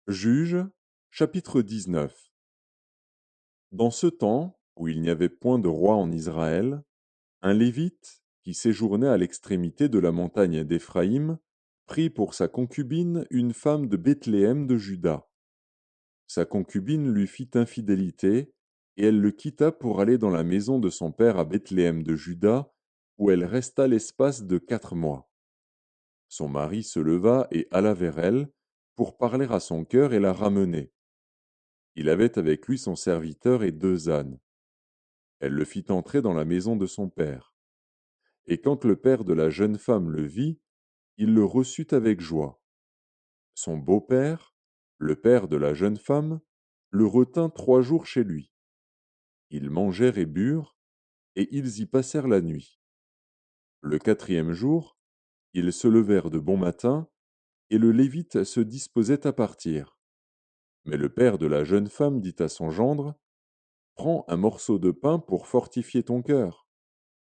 Juges, chapitre 19. Dans ce temps, où il n'y avait point de roi en Israël, un Lévite, qui séjournait à l'extrémité de la montagne d'Éphraïm, prit pour sa concubine une femme de Bethléem de Juda. Sa concubine lui fit infidélité, et elle le quitta pour aller dans la maison de son père à Bethléem de Juda, où elle resta l'espace de 4 mois. Son mari se leva et alla vers elle, pour parler à son cœur et la ramener. Il avait avec lui son serviteur et 2 ânes. Elle le fit entrer dans la maison de son père. Et quand le père de la jeune femme le vit, il le reçut avec joie. Son beau-père, le père de la jeune femme, le retint 3 jours chez lui. Ils mangèrent et burent, et ils y passèrent la nuit. Le 4e jour, ils se levèrent de bon matin, et le Lévite se disposait à partir. Mais le père de la jeune femme dit à son gendre, prends un morceau de pain pour fortifier ton cœur.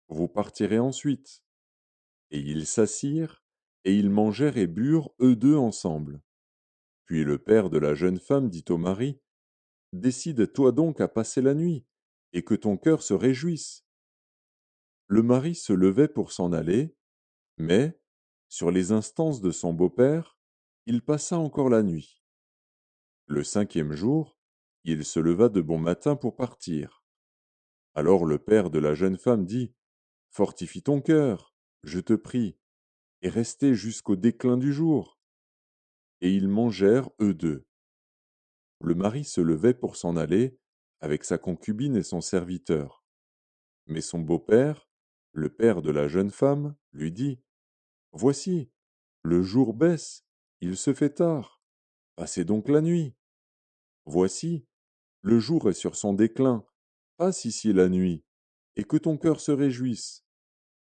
Vous partirez ensuite. Et ils s'assirent, et ils mangèrent et burent eux deux ensemble. Puis le père de la jeune femme dit au mari, décide-toi donc à passer la nuit, et que ton cœur se réjouisse. Le mari se levait pour s'en aller, mais, sur les instances de son beau-père, il passa encore la nuit. Le 5e jour, il se leva de bon matin pour partir. Alors le père de la jeune femme dit, fortifie ton cœur, je te prie, et restez jusqu'au déclin du jour. Et ils mangèrent eux deux. Le mari se levait pour s'en aller, avec sa concubine et son serviteur. Mais son beau-père, le père de la jeune femme, lui dit, voici, le jour baisse, il se fait tard, passez donc la nuit. Voici, le jour est sur son déclin, passe ici la nuit, et que ton cœur se réjouisse.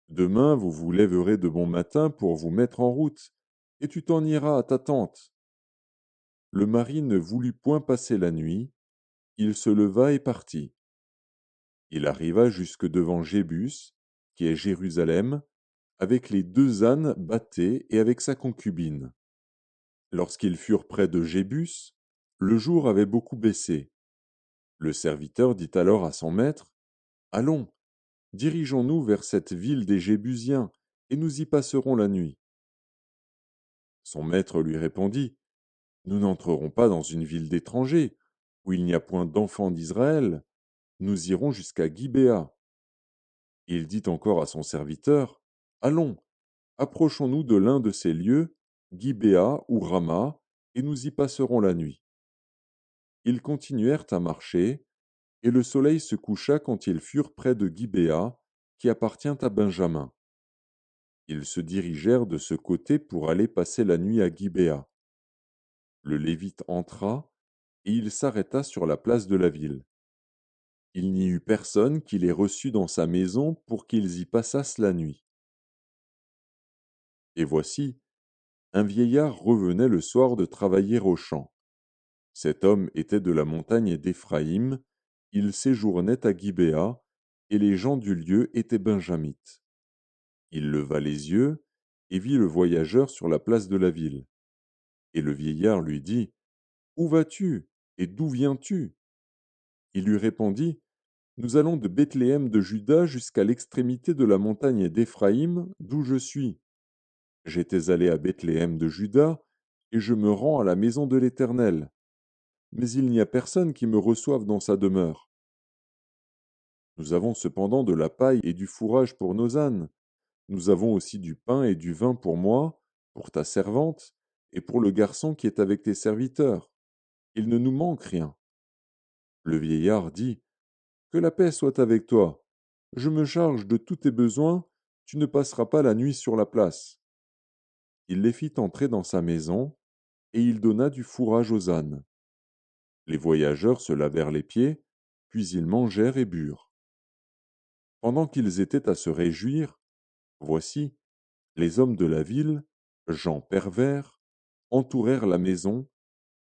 Demain vous vous lèverez de bon matin pour vous mettre en route, et tu t'en iras à ta tente. Le mari ne voulut point passer la nuit, il se leva et partit. Il arriva jusque devant Jébus, qui est Jérusalem, avec les 2 ânes bâtés et avec sa concubine. Lorsqu'ils furent près de Jébus, le jour avait beaucoup baissé. Le serviteur dit alors à son maître, allons, dirigeons-nous vers cette ville des Jébusiens, et nous y passerons la nuit. Son maître lui répondit, nous n'entrerons pas dans une ville d'étrangers, où il n'y a point d'enfants d'Israël, nous irons jusqu'à Gibéa. Il dit encore à son serviteur, allons, approchons-nous de l'un de ces lieux, Gibéa ou Rama, et nous y passerons la nuit. Ils continuèrent à marcher, et le soleil se coucha quand ils furent près de Gibéa, qui appartient à Benjamin. Ils se dirigèrent de ce côté pour aller passer la nuit à Gibéa. Le Lévite entra, et il s'arrêta sur la place de la ville. Il n'y eut personne qui les reçût dans sa maison pour qu'ils y passassent la nuit. Et voici, un vieillard revenait le soir de travailler au champ. Cet homme était de la montagne d'Éphraïm, il séjournait à Gibéa, et les gens du lieu étaient benjamites. Il leva les yeux et vit le voyageur sur la place de la ville. Et le vieillard lui dit, où vas-tu et d'où viens-tu? Il lui répondit, nous allons de Bethléem de Juda jusqu'à l'extrémité de la montagne d'Éphraïm, d'où je suis. J'étais allé à Bethléem de Juda, et je me rends à la maison de l'Éternel. Mais il n'y a personne qui me reçoive dans sa demeure. Nous avons cependant de la paille et du fourrage pour nos ânes. Nous avons aussi du pain et du vin pour moi, pour ta servante, et pour le garçon qui est avec tes serviteurs. Il ne nous manque rien. Le vieillard dit, que la paix soit avec toi. Je me charge de tous tes besoins, tu ne passeras pas la nuit sur la place. Il les fit entrer dans sa maison, et il donna du fourrage aux ânes. Les voyageurs se lavèrent les pieds, puis ils mangèrent et burent. Pendant qu'ils étaient à se réjouir, voici, les hommes de la ville, gens pervers, entourèrent la maison,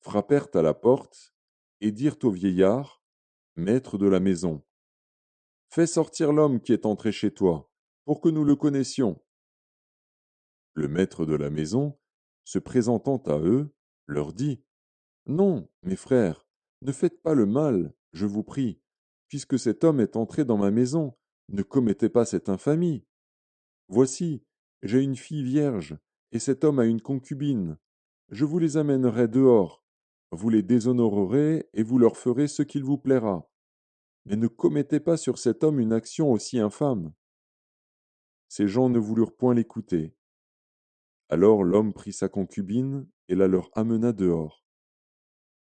frappèrent à la porte, et dirent au vieillard, maître de la maison, fais sortir l'homme qui est entré chez toi, pour que nous le connaissions. Le maître de la maison, se présentant à eux, leur dit, Non, mes frères, ne faites pas le mal, je vous prie, puisque cet homme est entré dans ma maison, ne commettez pas cette infamie. Voici, j'ai une fille vierge, et cet homme a une concubine. Je vous les amènerai dehors, vous les déshonorerez et vous leur ferez ce qu'il vous plaira. Mais ne commettez pas sur cet homme une action aussi infâme. Ces gens ne voulurent point l'écouter. Alors l'homme prit sa concubine et la leur amena dehors.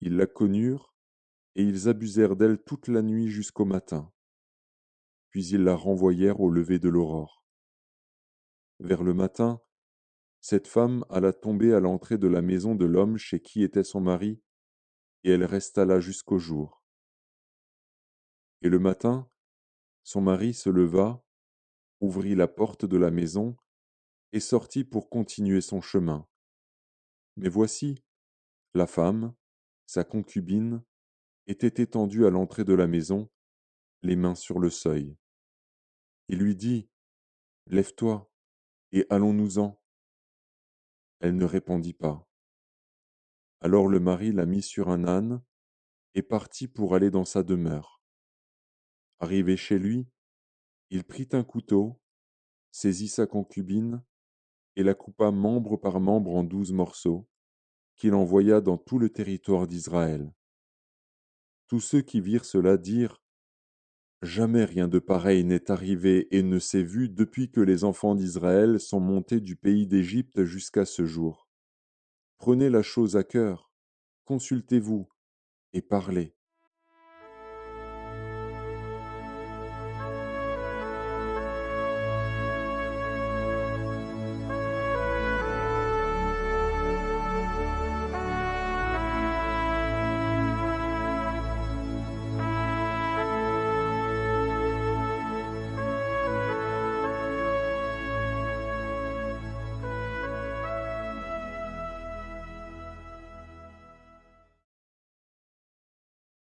Ils la connurent, et ils abusèrent d'elle toute la nuit jusqu'au matin. Puis ils la renvoyèrent au lever de l'aurore. Vers le matin, cette femme alla tomber à l'entrée de la maison de l'homme chez qui était son mari, et elle resta là jusqu'au jour. Et le matin, son mari se leva, ouvrit la porte de la maison, et sortit pour continuer son chemin. Mais voici, la femme, sa concubine, était étendue à l'entrée de la maison, les mains sur le seuil. Il lui dit, lève-toi, et allons-nous-en. Elle ne répondit pas. Alors le mari la mit sur un âne, et partit pour aller dans sa demeure. Arrivé chez lui, il prit un couteau, saisit sa concubine, et la coupa membre par membre en 12 morceaux, qu'il envoya dans tout le territoire d'Israël. Tous ceux qui virent cela dirent, jamais rien de pareil n'est arrivé et ne s'est vu depuis que les enfants d'Israël sont montés du pays d'Égypte jusqu'à ce jour. Prenez la chose à cœur, consultez-vous et parlez.